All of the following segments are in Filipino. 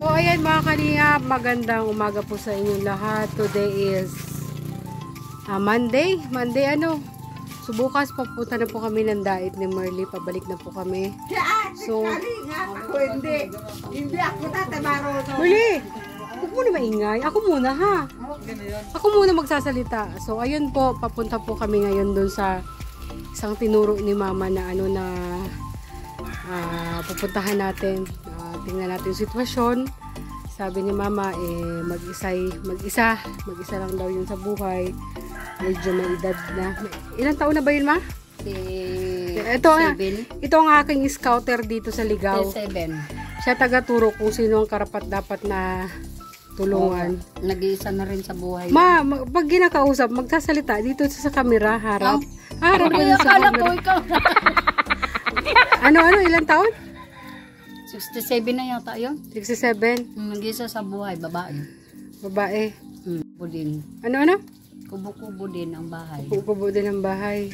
So ayan mga kalingap, magandang umaga po sa inyong lahat. Today is Monday. So bukas papunta na po kami ng dait ni Merly. Pabalik na po kami. So ako hindi ako tatabaro. Merly, huwag mo na maingay. Ako muna ha. Ako muna magsasalita. So ayun po, papunta po kami ngayon dun sa isang tinuro ni mama na pupuntahan natin. Tingnan natin yung sitwasyon. Sabi ni mama mag-isa lang daw yun sa buhay. Medyo may edad na. Ilang taon na ba yun, ma? Ito ang aking scouter dito sa Ligaw. 7. Siya taga-turo kung sino ang karapat dapat na tulungan. Nag-iisa na rin sa buhay. Ma, pag ginakausap, magsasalita dito sa kamera, harap. Harap ko sa camera. Ikaw. Ilang taon? 67 na yata yun. 67. Nag-iisa sa buhay, babae. Babae. Budin. Ano? Kubo-kubo din ang bahay. Kubo din ang bahay.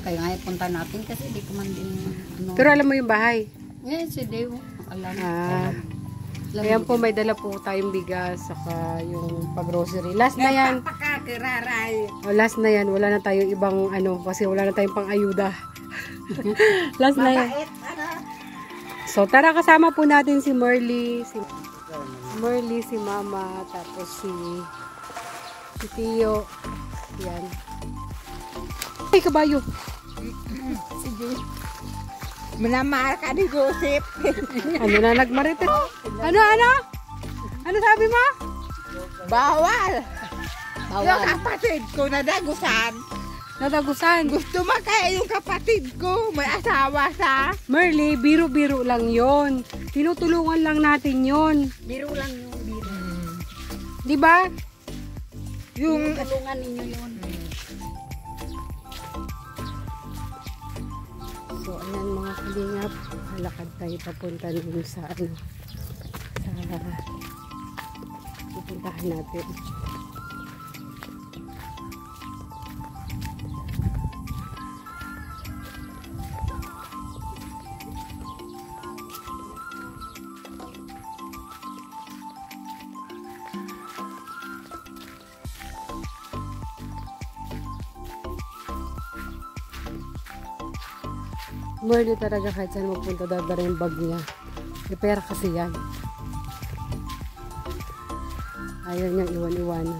Kaya nga punta natin kasi di ko man din Pero alam mo yung bahay? Yes, si Deo. Alam. Ayan po, may dala po tayong bigas saka yung pag-grocery. Last na yan. Last na yan. Wala na tayong ibang kasi wala na tayong pang-ayuda. Last na yan. So tara, kasama po natin si Merly, si Mama, tapos si Tio. Yan. Ay, kabayo. Sige. Manamahal ka ni Joseph. Na nagmarites? Ano sabi mo? Bawal. Yung kapatid ko nadagusan. Gusto makaya yung kapatid ko. May asawa sa. Merly, biro-biro lang yon. Tinutulungan lang natin yon. Biro lang yung biro. Di ba? Yung tulungan ninyo yun. So, ayan mga kalingap. Halakad tayo papunta dun sa pupuntahan natin. Merly talaga kahit saan magpunta dadara yung bag niya. May pera kasi yan. Ayaw niyang iwan-iwanan.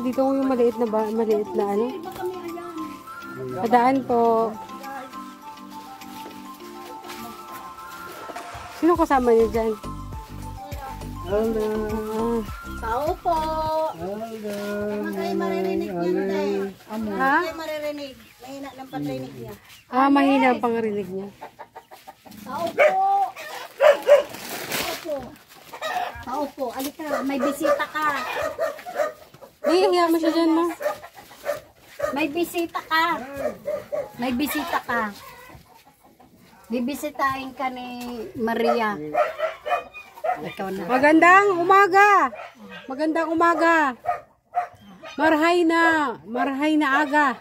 Dito yung maliit na Padaan po. Sino kasama niyo dyan? Hello. Tao po. Hello. Kayo maririnig niya tayo. Ha? Kayo maririnig. Mahina ng patrinig niya. Mahina ang pangrinig niya. Tao po. Tao po. Alika, may bisita ka. Hiya mo siya dyan, ma. May bisita ka. Bibisitahin ka ni Maria. Ikaw na. Magandang umaga. Marhay na aga.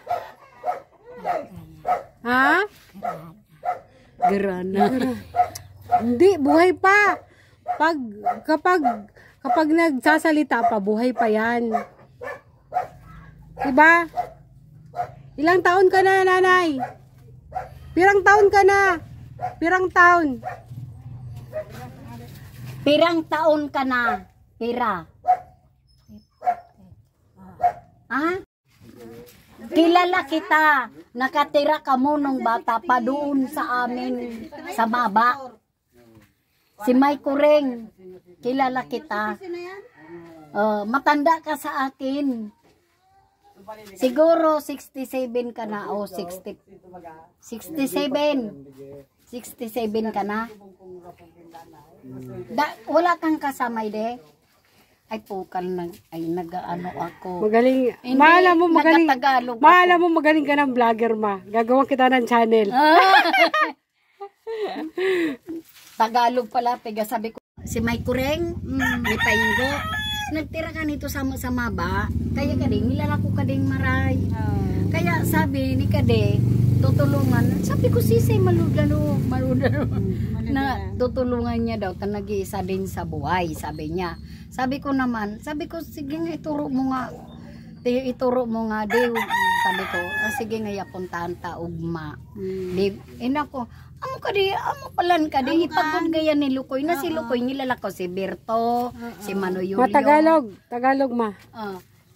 Ha? Gerana. Hindi, buhay pa. Kapag nagsasalita pa, buhay pa yan. Diba? Ilang taon ka na, nanay? Pirang taon ka na? Pirang taon? Pirang taon ka na? Pira. Ha? Kilala kita. Nakatira ka mo nung bata pa doon sa amin sa baba. Si May Kureng. Kilala kita. Matanda ka sa akin. Siguro 67 ka na o 60. 67. 67 ka na. Wala kang kasamay de. Ay pukal ay nag-ano ako. Magaling. Hindi, Maala mo magaling. nagkatagalog ako. Maala mo magaling ka ng vlogger, ma. Gagawa kita ng channel. Tagalog pala, pega sabi ko. Si May Kureng, may painggo. Nagtira ka nito sa maba, kaya kading nilalako kading maray. Kaya sabi ni Kade, tutulungan. Sabi ko sisi maludalo na tutulungan niya daw tan nag-iisa din sa buhay, sabi niya. Sabi ko sige nga ituro mo nga. Ituro mo nga di. Sabi ko, sige nga yapuntahan ta ugma. Di, inako. Amo palan ka di ipagod gaya ni Lukoy na si Lukoy nilalako si Berto, si Manoy Julio. Tagalog ma.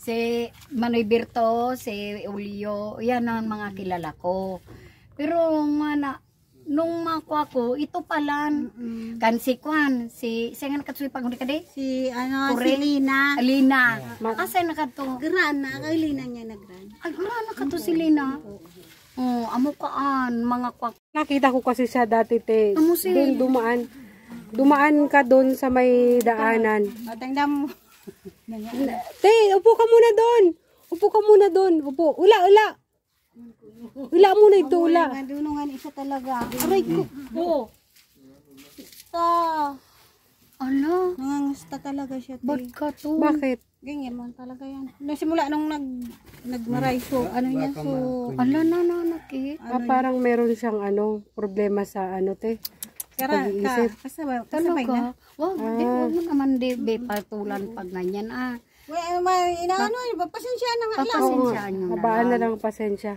Si Manoy Berto, si Julio, yan ang mga kilala ko. Pero nung makuha ko, ito palan. Kan si Kwan, si nga nakatsuy pag ka di? Si Kureng. si Lina. Lina. Asa nakato? Grana, kay Lina niya nagran. Ay, grana nakato si Lina. Amo kaan, mga kwak. Nakita ko kasi siya dati, te. Amo si- Doon dumaan. Dumaan ka doon sa may daanan. O, tingnan mo. Te, upo ka muna doon. Upo. Ula. Ula muna ito, ula. Madunungan isa talaga. Aray ko. Ito. Ala, Nangangasta talaga siya. ba't ka to? Bakit? Ganyan man talaga yan. Simula nung nagmaray so, ano yan so. Ala na nakit. Parang meron siyang problema sa te. Pag-iisip. Kasabay na. Talaga? Wag mo naman be patulan pag ganyan Inaano, pasensya na nga lang. Papasensyaan nyo na Habaan na lang. lang pasensya.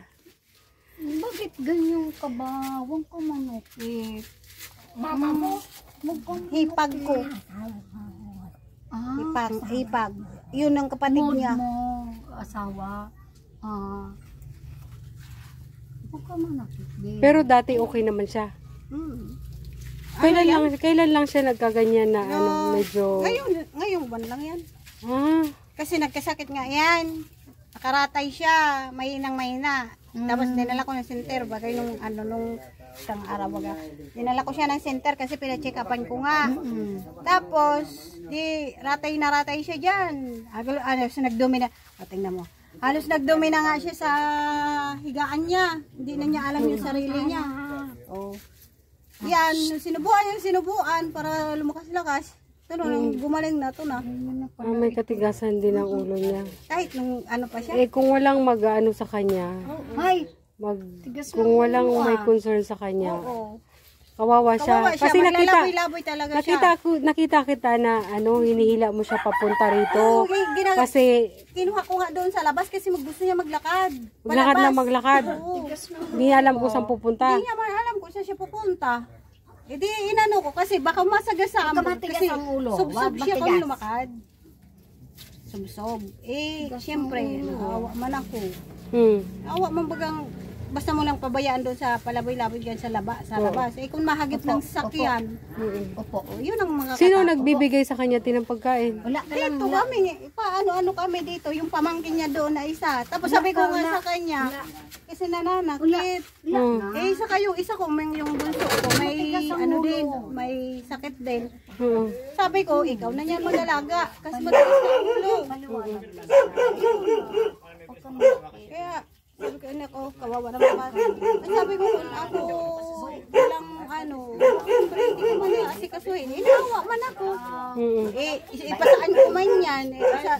Bakit ganyan ka ba? Huwag ka manukit. Mama mo? Hipag ko. Hipag. Yun ang kapatid Mood niya. mo, asawa. Huwag ka manukit, be. Pero dati okay naman siya. Kailan lang siya nagkaganyan na medyo... Ngayong buwan lang yan. Ah, Kasi nagkasakit nga yan. Nakaratay siya. Mahina. Tapos dinala ko ng center. Bagay nung isang araw baga. Dinala ko siya ng center kasi pinacheck-upan ko nga. Tapos, ratay siya dyan. Halos nagdumi na. Tingnan mo. Halos nagdumi na nga siya sa higaan niya. Hindi na niya alam yung sarili niya. Yan, sinubuan para lumakas-lakas. Pero nung gumaling na to na. may katigasan din ang ulo niya. Kahit nung pa siya. Kung walang mag-ano sa kanya, Ay, kung walang may concern sa kanya, Oo. kawawa siya. Kawawa siya. Kasi Maglalaboy-laboy talaga siya. nakita kita na hinihila mo siya papunta rito. Oo, Kasi kinuha ko nga doon sa labas kasi gusto niya maglakad. maglakad. Oo. Hindi niya alam kung saan pupunta. Hindi niya alam kung saan siya pupunta. E di inano ko kasi baka masagasaan mo. Matigas Kasi ang ulo. subsob siya Matigas. kung lumakad. Subsob. Siyempre, naawa man ako. Awa man bagang basta mo lang pabayaan doon sa palaboy-laboy dyan sa labas. Kung mahagip ng sasakyan, Opo. yun ang mga Sino nagbibigay sa kanya ng pagkain? Wala ka lang. Dito kami, paano kami dito, yung pamangkin niya doon na isa. Tapos sabi ko nga sa kanya, kasi nananakit. Saka yung isa ko, yung bunso ko, may may sakit din. Sabi ko, ikaw na niyan mag-alaga, kasi matigas na ulo. Kaya, sabi ko, ko, kawawa naman ba? Sabi ko, ako, walang siyempre, hindi ko man asikasuhin. Inawa man ako. Ipasaan ko man yan.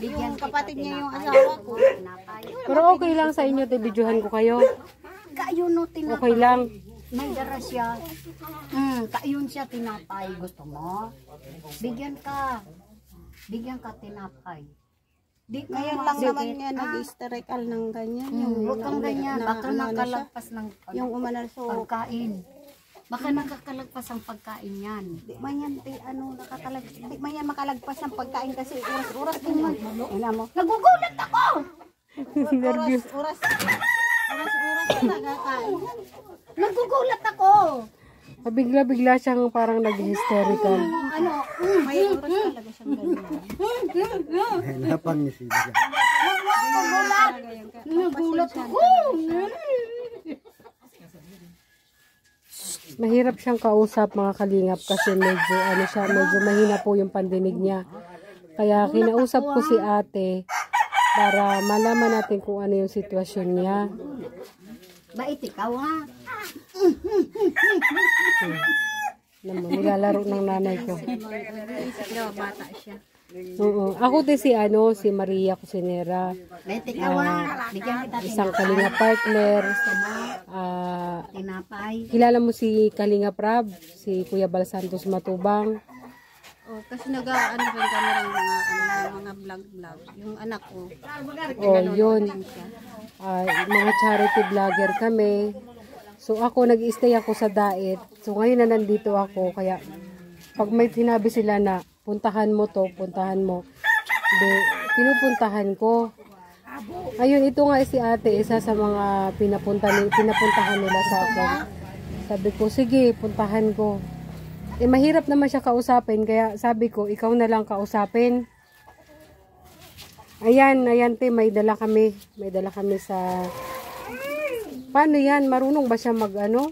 Yung kapatid niya yung asawa ko. Pero okay lang sa inyo, videohan ko kayo. Kayon no tinapay. Okay lang. May dara siya. Kayon siya tinapay. Gusto mo? Bigyan ka tinapay. Di ka Ngayon lang masakit, naman niya nag-hysterical ng ganyan. Huwag kang ganyan. Baka nakalagpas ng Yung umanar so, pagkain. Baka nakakalagpas ang pagkain yan. di man yan, di man yan makalagpas ng pagkain kasi oras-oras din man. Ano mo? Nagugulat ako! Oras, Oras-oras talaga kain. Nagugulat ako. Bigla-bigla siyang parang nag-hysterical. Ano? May oras talaga siyang ganyan. Napangisiba. Nagulat ako. Mahirap siyang kausap mga kalingap kasi medyo ano siya, medyo mahina po yung pandinig niya. Kaya kinausap ko si ate para malaman natin kung ano yung sitwasyon niya. Bait ikaw ha. Nilalaro ng nanay ko. Bata siya. Oo. Ako din si Maria Cusinera. Bait ikaw ha. Bigyan kita Isang Kalinga partner. tinapay. Kilala mo si Kalinga Prab, si Kuya Bal Santos Matubang. Oh, kasi nag-ano rin kami ng mga vlog. Yung anak ko. Oh, yun. Mga charity vlogger kami. So ako nag-stay ako sa Daet. So ngayon na nandito ako kaya pag may sinabi sila na puntahan mo to, puntahan mo. Pinupuntahan ko. Ayun, ito nga si ate, isa sa mga pinapuntahan nila sa akin. Sabi ko, sige, puntahan ko. Mahirap naman siya kausapin, kaya sabi ko, ikaw na lang kausapin. Ayan, te, may dala kami. May dala kami sa... Paano yan? Marunong ba siya mag-ano?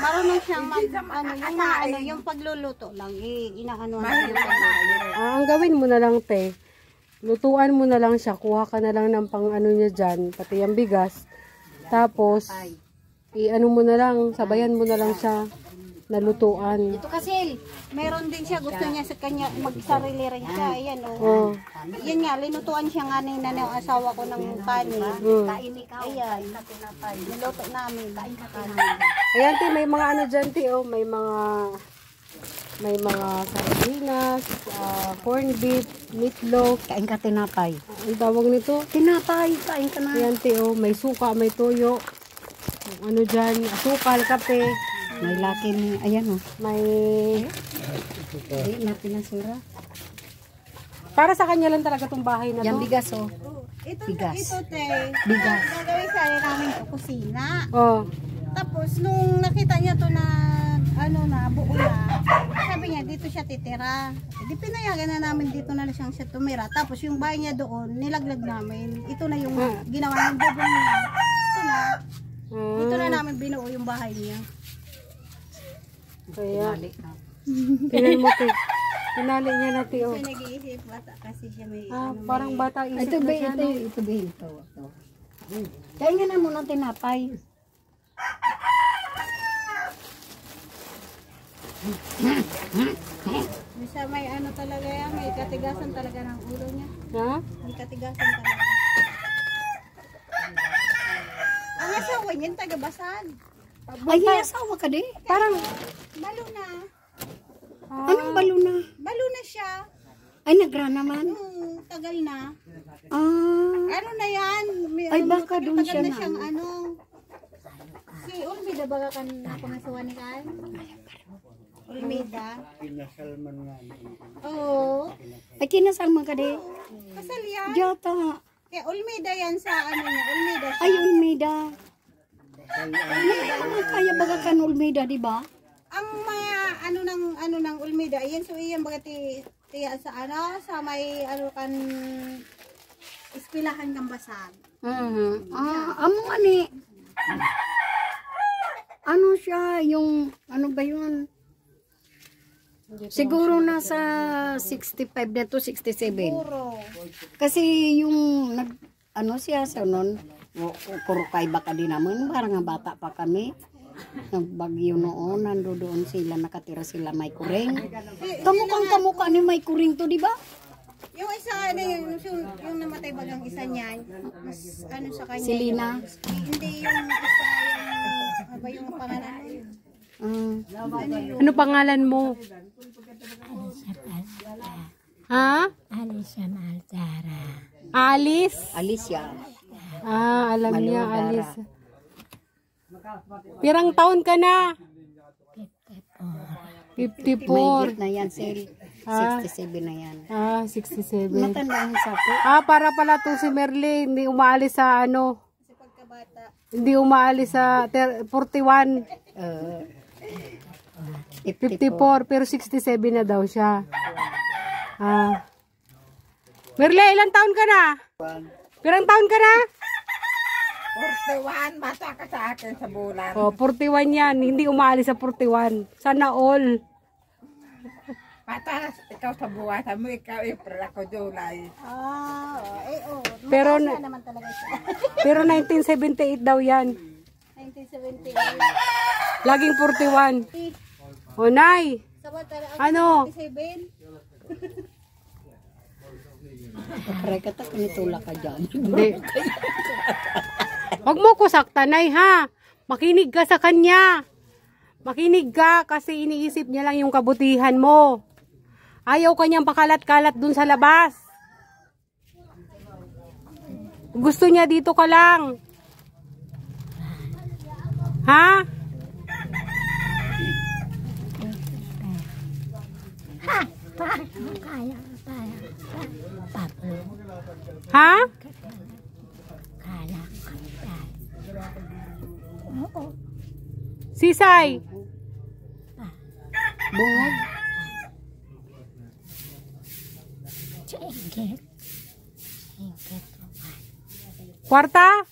Marunong siyang yung pagluluto lang. Inaano yung pagluluto. Ang gawin mo na lang, te, lutuan mo na lang siya. Kuha ka na lang ng pang-ano niya dyan, pati yung bigas. Tapos, i-ano mo na lang, sabayan mo na lang siya na lutuan. Ito kasi. Meron din siya, gusto niya sa kanya magsarili rin siya. Ayan Oh. Yan nga, linutuan siya nga ng asawa ko ng kanin. Kain ikaw. Ayan, Tinapay. niluto namin. Kain ka kanin. Ayan, te, may mga ano dyan, te, oh. May mga sardinas, corned beef, meatloaf. Kain ka tinapay. Ang tawag nito? Tinapay. Kain ka na. Ayan, te, oh. May suka, may toyo. Ano dyan, asukal, kape. May laking, ayan o. May... Hindi na pinasura. Para sa kanya lang talaga tong bahay na Yan to. bigas o. Ito, Bigas. te. Bigas. Gagawin sa namin sa kusina. Oh. Tapos, nung nakita niya to na, buo na, sabi niya, dito siya titira. Di pinayagan na namin dito na siyang siya tumira. Tapos, yung bahay niya doon, nilaglag namin. Ito na yung ginawa ng bubong niya. Ito na. Dito na namin binuo yung bahay niya. Kaya, tinan mo, te. Tinali niya na, te, oh. Kasi nag-iisip bata kasi siya may Parang bata isip Ito na ba, siya, no? ito. Kain ka na muna tinapay. Bisa may talaga yan, may katigasan talaga ng ulo niya. Ha? May katigasan talaga. Ang asawa niya, taga-Basan. Ay, asawa ka din. Parang, Balo na. Anong balo na? Balo na siya. Ay, nagra naman. Tagal na. Ah, Na yan. Ay, baka doon tagal siya na na. siyang Si Ulmida baga kan pangasawa ni kan? Ulmida. Pinasalman nga. Oo. ay kinasalman ka din. Kasal yan. Jota. Kaya Ulmida yan sa niya. Ulmida siya. Ay, Ulmida. Kaya baga kan Ulmida, di ba? Ang mga ng Ulmida, ayan so iyan baga tiya sa sa may kan ispilahan kang Basan. Amo ani. Ano siya, yung, ano ba yun? Siguro nasa 65 na to, 67. Puro. Kasi yung, siya sa nun, kurukay baka din naman, parang nga bata pa kami. Nagbagyo noon, nandoon sila, nakatira sila may kuring. Kamukang kamukha ni may kuring to, di ba? Yung isa, yung namatay bagang isa niyan, mas sa kanya. Si Lina. Hindi yung isa, yung pangalan. ano pangalan mo? Ha? Alicia Maltara. Alice? Alicia. Alam niya, Alice. Pirang taon ka na? 54. May na yan, Sil. 67 na yan. 67. Matanda ang sapo. Para pala to si Merly, hindi umaalis sa Hindi umaalis sa 41, Uh, 54, pero 67 na daw siya. Merle, ilang taon ka na? Pirang taon ka na? 41, bata ka sa akin sa bulan. Oh, 41 yan. Hindi umaalis sa 41. Sana all. Bata ikaw sa buwatan mo, ikaw April, ako July. Pero, naman talaga siya. pero 1978 daw yan. 1978. Laging 41. O, Nay. Sabat talaga Ano? 27. pare ka ta kanitula ka dyan. Hindi. Huwag mo ko sakta, Nay, ha? Makinig ka sa kanya. Makinig ka kasi iniisip niya lang yung kabutihan mo. Ayaw kanyang pakalat-kalat dun sa labas. Gusto niya dito ka lang. Ha? Ha? Sisay. Bungog. Kwarta?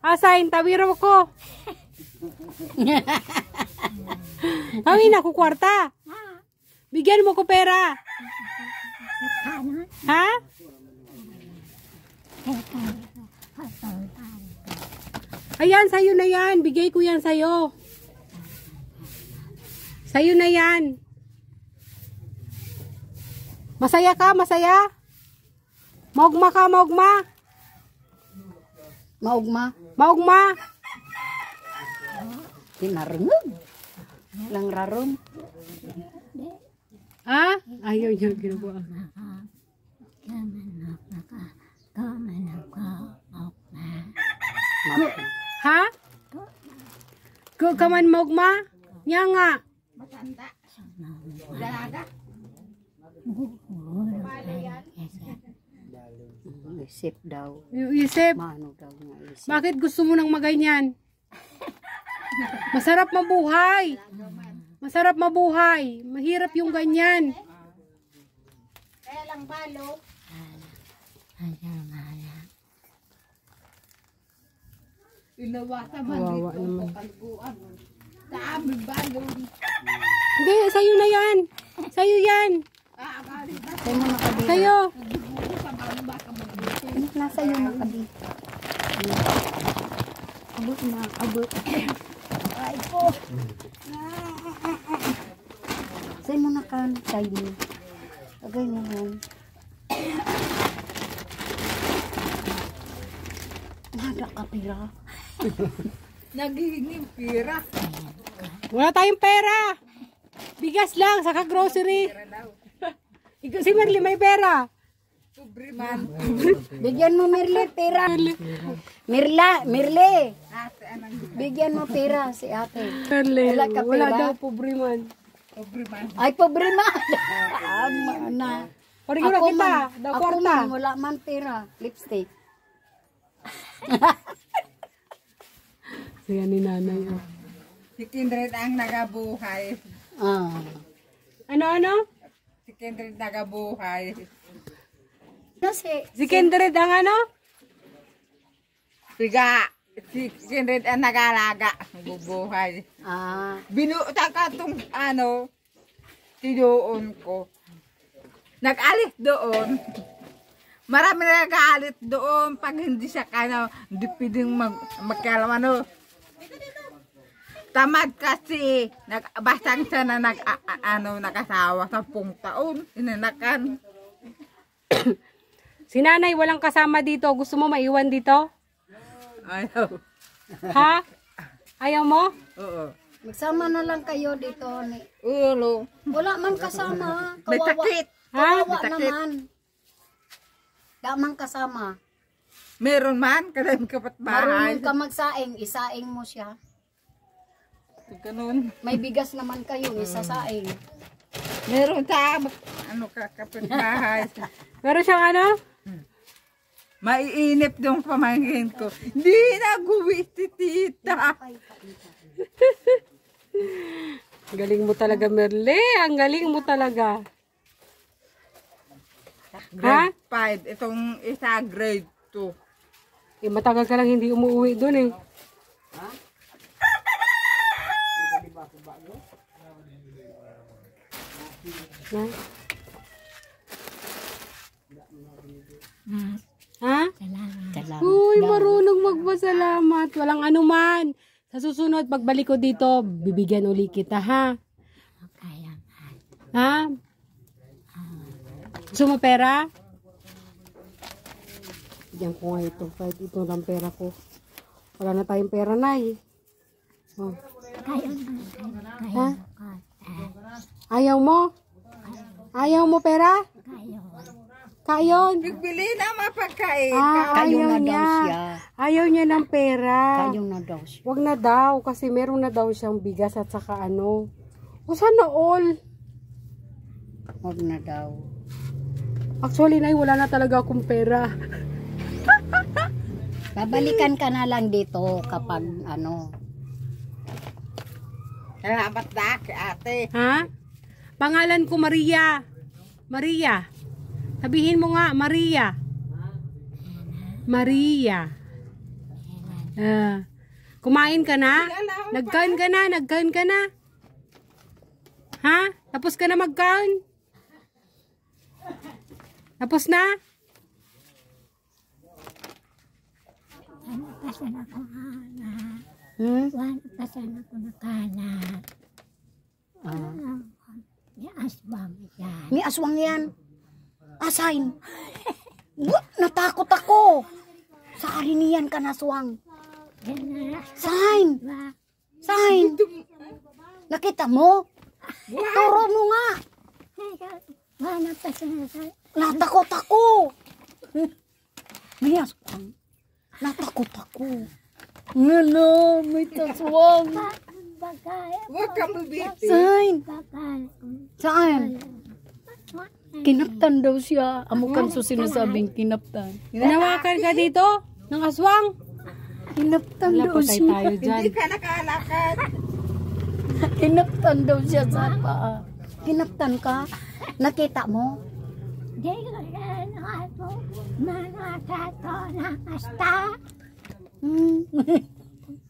Asain, tawiro ko. Awin ako kwarta. Bigyan mo ko pera. Ha? Ayan, sa'yo na yan. Bigay ko yan sa'yo. Sa'yo na yan. Masaya ka, masaya? Maugma ka, maugma? Maugma. Maugma? Tinarungog. Lang rarom. Ha? Ayaw niya ginagawa. Ha? Kaman maugma? Nya nga. Isip daw. Yung isip. Mano daw nga isip. Bakit gusto mo nang maganyan? Masarap mabuhay. Masarap mabuhay. Mahirap yung ganyan. Kaya lang balo. Ilawata Kawawa naman. Dami balo. Hindi, sa'yo na yan. Sa'yo yan. Sa'yo mo nakabili. Sa'yo. Nasa iyo nakabili. Abot na, abot. Ay po. Sa'yo mo nakan. Sa'yo. Agay mo yan. Nada ka pira. Naghihingi pira. Wala tayong pera. Bigas lang, saka grocery. Ikaw si Merly may pera. Pobre man. Bigyan mo Mirle pera. Mirle. Ate, anang Bigyan mo pera si ate. Merly, Wala ka wala pera? daw, pobre man. pobre man. Ay, pobre man. Ama na. Parigo na kita, daw ako kwarta. man, wala man pera. Lipstick. Siya ni nanay. Oh. Si Kindred ang nagabuhay. Ah. Ano? Si Kindred nagabuhay. Kasi, Si Kindred ang ano? Piga. Si Kindred ang nagalaga. Bubuhay. Binuta ka itong tinuon ko. Nag-alit doon. Marami na nag-aalit doon pag hindi siya hindi pwedeng magkalam Tamad kasi basang siya na nakasawa sa 10 taon. Inanakan. Si nanay walang kasama dito. Gusto mo maiwan dito? Ayaw. Ha? Ayaw mo? Oo. magsama na lang kayo dito. Ulo. Wala man kasama. May sakit. Kawawa May sakit. naman. Damang kasama. Meron man. Kasi may kapatbahay. Marunong ka magsaing, isaing mo siya. Ganun. May bigas naman kayo, isasaing. Meron sa kapatbahay. Meron siyang ano? Maiinip yung pamangkin ko. Hindi nag-uwi si tita. Ang galing mo talaga, Merle. Ang galing mo talaga. Grade 5. Itong isa grade 2. Eh, matagal ka lang hindi umuwi doon eh. Ha? Ha? Salamat. Uy, marunong magpasalamat. Walang anuman. Sa susunod, pagbalik ko dito, bibigyan uli kita, ha? Ha? Gusto mo pera? Bigyan ko nga ito. Kahit ito lang pera ko. Wala na tayong pera, Nay. Oh. Ha? Ayaw mo? Ayaw mo pera? Kayon. Bili na mapagkain. Kayo Ayaw na daw niya. siya. Ayaw niya ng pera. Kayo na daw siya. Wag na daw kasi meron na daw siyang bigas at saka ano. O sana all. Huwag na daw. Actually, Nay, wala na talaga akong pera. Babalikan ka na lang dito kapag ano. Salamat na kay ate. Ha? Pangalan ko Maria. Maria. Sabihin mo nga, Maria. Maria. Kumain ka na? Nagkain ka na? Nagkain ka na? Ha? Tapos ka na magkain? Tapos na? Pasan ako na. Hmm? Pasan ako na kana. Ah. May aswang yan. May aswang yan. Asain. Natakot ako. Sa arinian ka na aswang. Sign. Sign. Nakita mo? Turo mo nga. Wala pasan ako. Natakot ako. May aswang. Natakot ako. Ngano, may taswang. Bagay. Huwag ka mabiti. Sign. Bagay. Saan? Kinaptan daw siya. Amo kan so sinasabing kinaptan. Hinawakan ka dito? Ng aswang? Kinaptan Wala, daw patay siya. tayo dyan. Hindi ka nakalakad. Kinaptan daw siya sa paa. Kinaptan ka? Nakita mo? Di ko yan ako. Mga kato na kasta.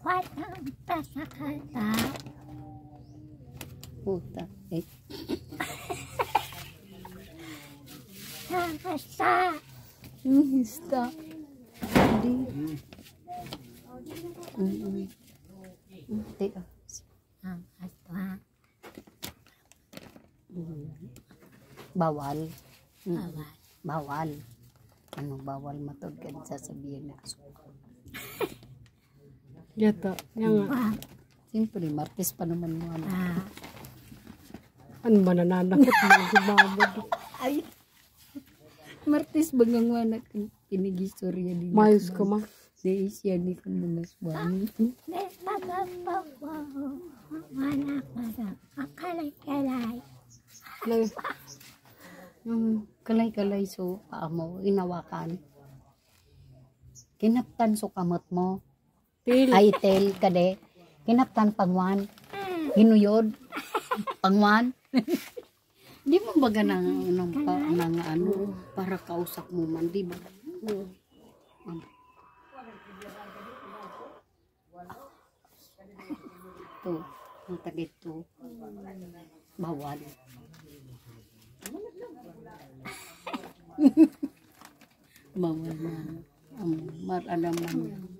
Kwatang pasakata. Puta. Eh. Nakasta. Hista. Hindi. Hindi. Ang aswang. Bawal. Bawal. Bawal. Ano bawal matod ka sasabihin na aswang. Yato. Yan nga. Siyempre, martes pa naman mo. Ano. Ano ba nananakot mo? Si Mama? Ay. Martes bagang anak pinigistorya din. Mayos ka ma. Di siya ni kan mga aswang. May pagbabawa. Wala ka na. Akalay-kalay. Yung kalay-kalay so paamo inawakan. Kinaptan so kamot mo. Til. Ay tel kade. Kinaptan pangwan. Ginuyod. Pangwan. Di mo baga ng ano para kausap mo man, di ba? To, ang tagit to. Bawal. Bawal man. Marana man.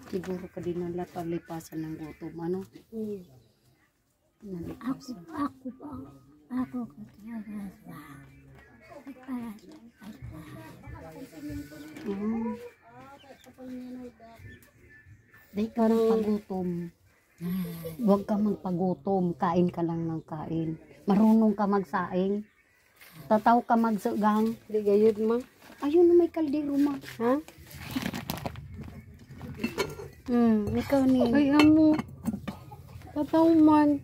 Siguro ka din ang lapalipasan ng gutom, ano? Nalipasan. Ako po. Ako ko talaga. Dahil ka ng pagutom. Huwag ka magpagutom. Kain ka lang ng kain. Marunong ka magsaing. Tataw ka magsagang. Di gayud ma. Ayun na may kaldero ma. Ha? Ikaw ni. Ay amo. Tataw man.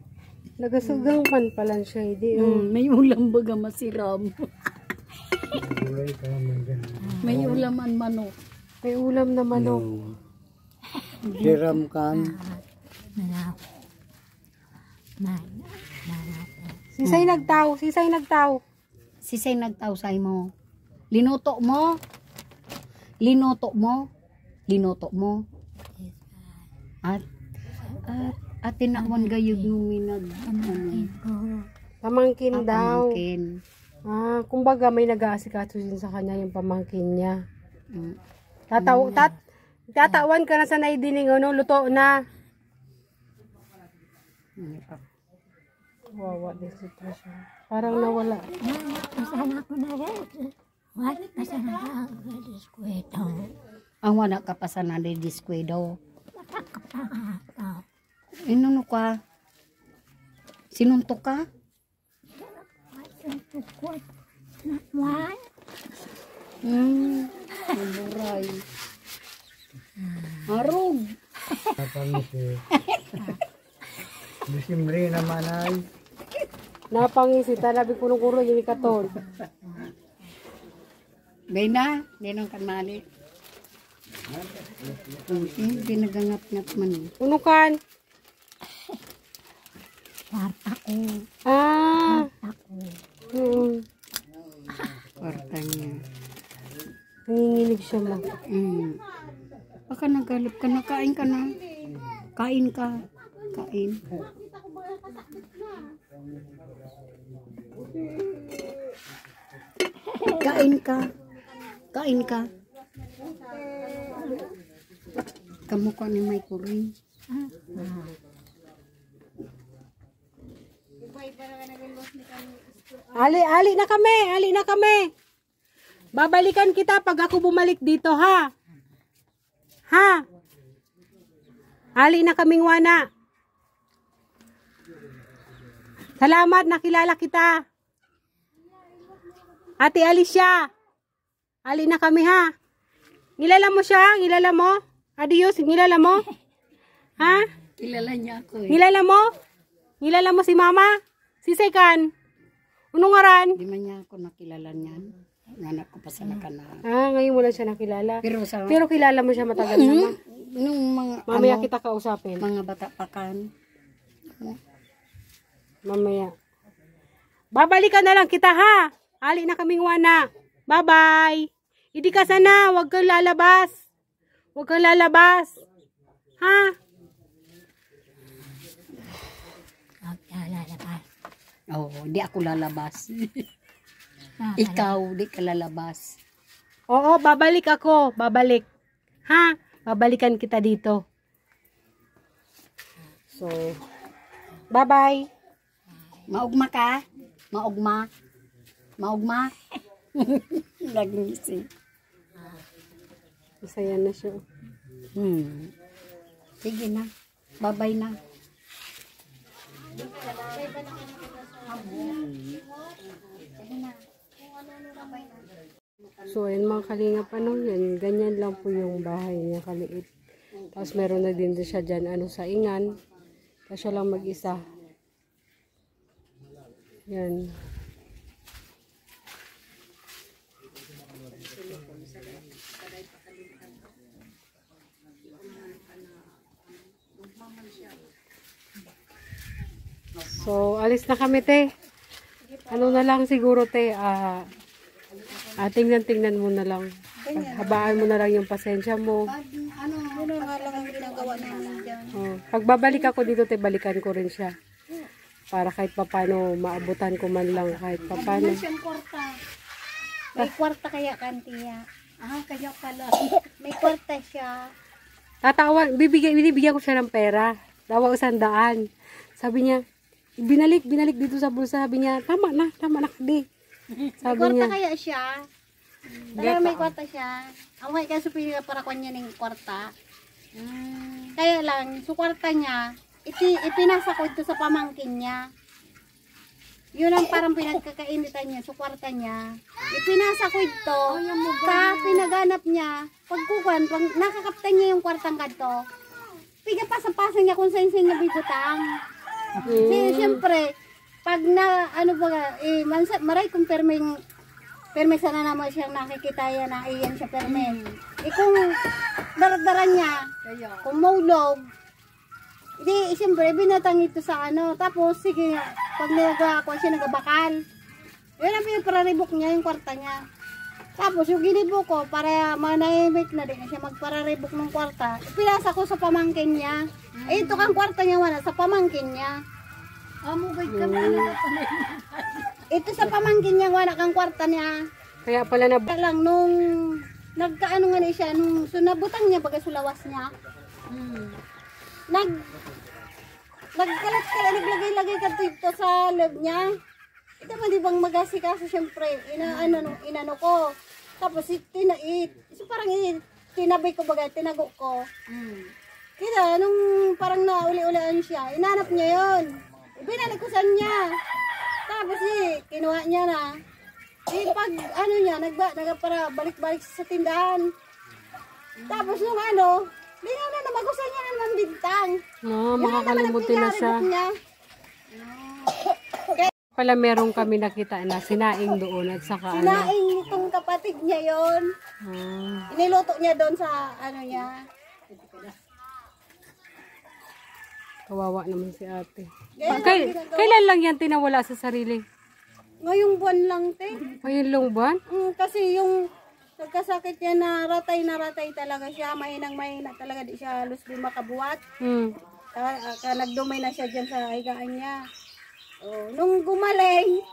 Nagasugang pan pala siya, hindi. May ulam baga masiram. Kulay ka man ganun. May ulaman manok. May ulam na manok. Siram kan. Sisay nagtaw, sisay nagtaw. Sisay nagtausay mo. Linuto mo. Linuto mo. Linuto mo. At tinawan gayud nung minag. Pamangkin daw. Pamangkin. Kumbaga may nag-aasikaso din sa kanya yung pamangkin niya. Mm. Tatawan ka na sa naidining ano, luto na. Wawa din sitwasyon. Parang nawala. Kasana ko na rin. Wala kasana ka diskwento. Ang wala ka pa sa nadidiskwado. Nakakapangako. Inuno ka? Sinuntok ka? Yung tukot na muhan. Maburay. Arog. Napangisi. Disimbre naman ay. Napangisi, talabi kulong-kulong yung ikaton. Gay na. Ganun ka mali. Hindi nagangap-ngap man. Unukan. Kwarta ko. Kwarta niya. Nanginginig siya lang. Baka nagalap ka na. Kain ka na. Kain ka. Kain. Kain ka. Kain ka. Kamukha ni May Kuring. Ali na kami, ali na kami. Babalikan kita pag ako bumalik dito, ha? Ha? Ali na kaming wana. Salamat, nakilala kita. Ate Alicia. Ali na kami, ha? Ngilala mo siya? Ngilala mo? Adios, ngilala mo? Ha? Kilala niya ako eh. Ngilala mo? Ngilala mo si mama? Si Sekan? Unong ngaran? Di man niya ako nakilala niyan. Nganak ko pa sa nakana. Ngayon mo lang siya nakilala. Pero Pero kilala mo siya matagal na, ma. nung mga Mamaya kita kausapin. mga bata pakan. Mamaya. Babalikan na lang kita, ha? Ali na kaming wana. Bye-bye. Hindi ka sana. Huwag kang lalabas. Huwag kang lalabas. Ha? Maglalabas. Oo, di ako lalabas. Ikaw, di ka lalabas. Oo, babalik ako. Babalik. Ha? Babalikan kita dito. So, bye-bye. Maugma ka? Maugma? Maugma? Nagising. Masaya na siya. Sige na. Bye-bye na. So, ayun mga kalingap, ano yan, ganyan lang po yung bahay niya, kaliit. Tapos meron na din siya dyan, sa ingan. Tapos siya lang mag-isa. Yan. So, alis na kami, te. Ano na lang siguro, te, tingnan mo na lang. Habaan mo na lang yung pasensya mo. Ano nga lang ang ginagawa namin dyan. Pag babalik ako dito, te, balikan ko rin siya. Para kahit papano, maabutan ko man lang kahit papano. May siyang kwarta. May kwarta kaya kantiya. Kaya pala. May kwarta siya. Binibigyan ko siya ng pera. Dawa 100. Sabi niya, binalik dito sa bulsa. Sabi niya, tama na kadi. May Sabi kwarta niya, kaya siya. Talaga may kwarta siya. Ang kaya kaso para kanya ng kwarta. Kaya lang, sa kwarta niya, ipinasa ko ito sa pamangkin niya. Yun ang parang pinagkakainitan niya sa kwarta niya. Ipinasa ko ito sa pinaganap niya. Pag nakakaptan niya yung kwartang kanto. Piga pasa-pasa niya kung saan niya bibutang. Siyempre, pag na, ano ba, maray kung perme sana naman siyang nakikita yan na iyan siya perme. Kung daradaran niya, kung maulog, di, siyempre, binatang ito sa ano. Tapos, sige, pag nagagawa siya, nagabakal. Yun ang pinagpararibok niya, yung kwarta niya. Tapos, yung ginibo ko, para manahimik na din siya magpararibok ng kwarta, pinasa ko sa pamangkin niya. Ito kang kwarta niya, wala, sa pamangkin niya. Amugay ka ba? Ito sa pamangkin niya, wala kang kwarta niya. Kaya pala na Kaya lang, nung nagkaano nga niya siya, nung sunabutang niya, baga sulawas niya, nagkalat-kalat, naglagay-lagay ka dito sa loob niya. Ito man di bang magasikaso, siyempre, inano ko. Tapos, parang tinabay ko baga, tinago ko. Kaya, nung parang nauli-ulian siya, inanap niya yun. Binalikusan niya. Tapos, kinuha niya na. Pag, para balik-balik sa tindahan. Tapos, nung namagusan niya ng mambintang. no, makakalimutin na siya. Niya. Pala meron kami nakita na sinaing doon at saka ano. Sinaing itong kapatid niya yon. Iniluto niya doon sa niya. Kawawa naman si ate. Kailan lang yan tinawala sa sarili? Ngayong buwan lang, te. Ayun lang ba? Kasi yung nagkasakit niya na ratay talaga siya. Mahina talaga, di siya halos di makabuhat. Nagdumay na siya dyan sa higaan niya. Nung gumaling,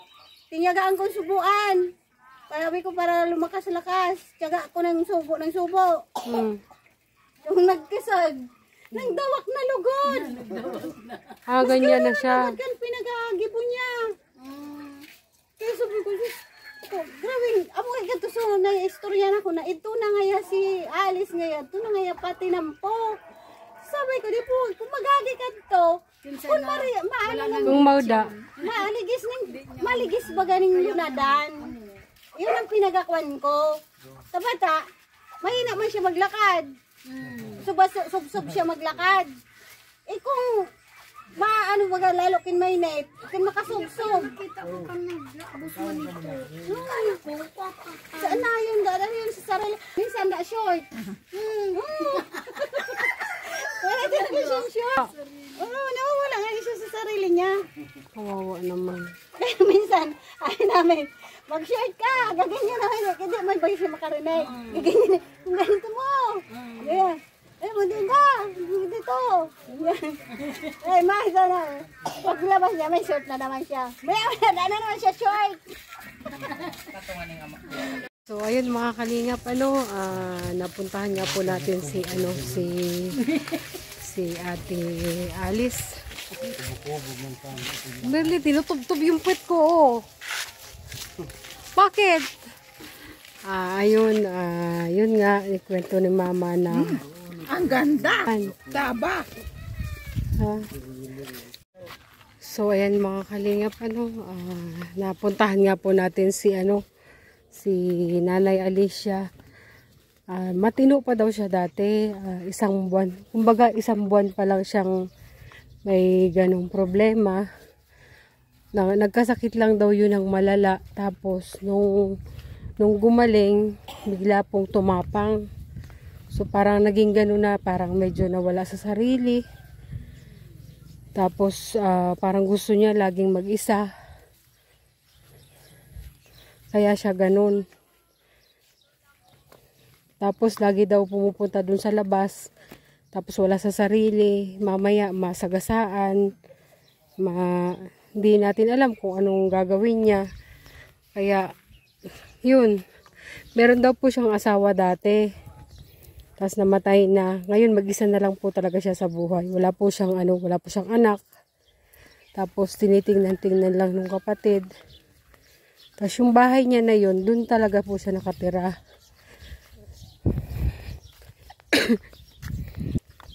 tinyagaan ko subuan. Sabi ko para lumakas-lakas. Tiyaga ko ng subo. Yung nagkisag, nagdawak na lugod. Ganyan na siya. Pinag-agibo niya. Kaya sabi ko, grabe, amo kay ganito so na-istorya na ko na ito na ngaya si Alice ngaya, ito na ngaya pati nampo. Sabi ko, di po, kung magagi ka ito, kung Kung mauda. maligis ba ganing lunadan? Yun ang pinagakwan ko. Sa bata, mahina man siya maglakad. Sub-sub siya maglakad. Kung lalo kinmainit, kung makasub-sub. Saan na yun? Daan yun sa sarili. Minsan na short. Wala talaga siyang short. Nawawala nga siya sa sarili niya. Kawawa naman. Kaya minsan, namin, mag-short ka, gaganyan namin. Kasi may bayo siya makarinig. Gaganyan, kung ganito mo. Kaya, mo din ba? Dito. Mahal na. Paglabas niya, may short na naman siya. Wala na naman siya short. So ayun mga kalingap, napuntahan nga po natin si Ate Alice. Merly, tinutubtob yung puwet ko. Bakit? Yun nga, ikwento ni Mama na Ang ganda. Taba. So ayan mga kalingap, napuntahan nga po natin si Nanay Alicia. Matino pa daw siya dati, isang buwan. Kumbaga isang buwan pa lang siyang may ganong problema. Nagkasakit lang daw yun ng malala. Tapos nung gumaling, bigla pong tumapang. So parang naging gano'n na, parang medyo nawala sa sarili. Tapos parang gusto niya laging mag-isa. Kaya siya ganun. Tapos lagi daw pumupunta dun sa labas. Tapos wala sa sarili. Mamaya masagasaan. Hindi natin alam kung anong gagawin niya. Kaya yun. Meron daw po siyang asawa dati. Tapos namatay na. Ngayon mag-isa na lang po talaga siya sa buhay. Wala po siyang anak. Tapos tinitingnan lang ng kapatid. Tapos yung bahay niya na yun, dun talaga po siya nakatira.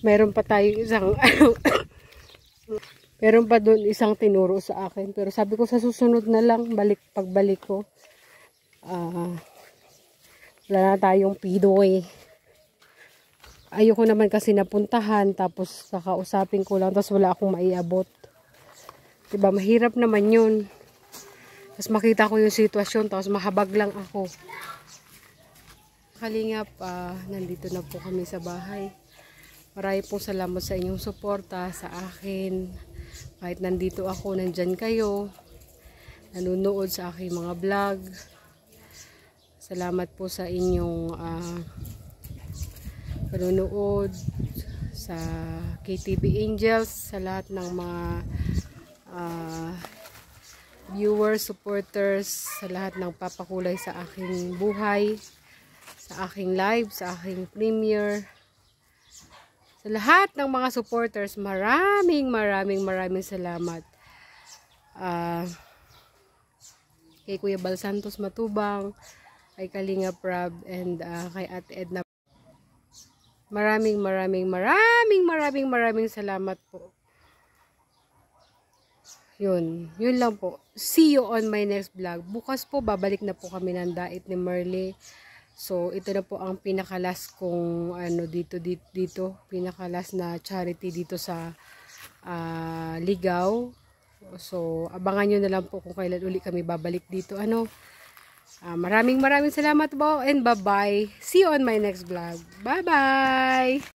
Meron pa doon isang tinuro sa akin. Pero sabi ko sa susunod na lang, pagbalik ko. Wala na tayong pidoy. Ayoko naman kasi napuntahan, tapos kakausapin ko lang, tapos wala akong maiabot. Diba, mahirap naman yun. Tapos makita ko yung sitwasyon, tapos mahabag lang ako. Kalingap, nandito na po kami sa bahay. Maraming pong salamat sa inyong suporta sa akin. Kahit nandito ako, nandyan kayo. Nanonood sa aking mga vlog. Salamat po sa inyong panonood sa KTV Angels, sa lahat ng mga viewers, supporters, sa lahat ng papakulay sa aking buhay, sa aking live, sa aking premiere. Sa lahat ng mga supporters, maraming salamat. Kay Kuya Bal Santos Matubang, kay Kalinga Prab, and kay Ate Edna. Maraming salamat po. Yun lang po. See you on my next vlog. Bukas po, babalik na po kami ng Dait ni Merle. So, ito na po ang pinakalas kong dito. Pinakalas na charity dito sa Ligaw. So, abangan nyo na lang po kung kailan uli kami babalik dito. Maraming salamat po and bye-bye. See you on my next vlog. Bye-bye!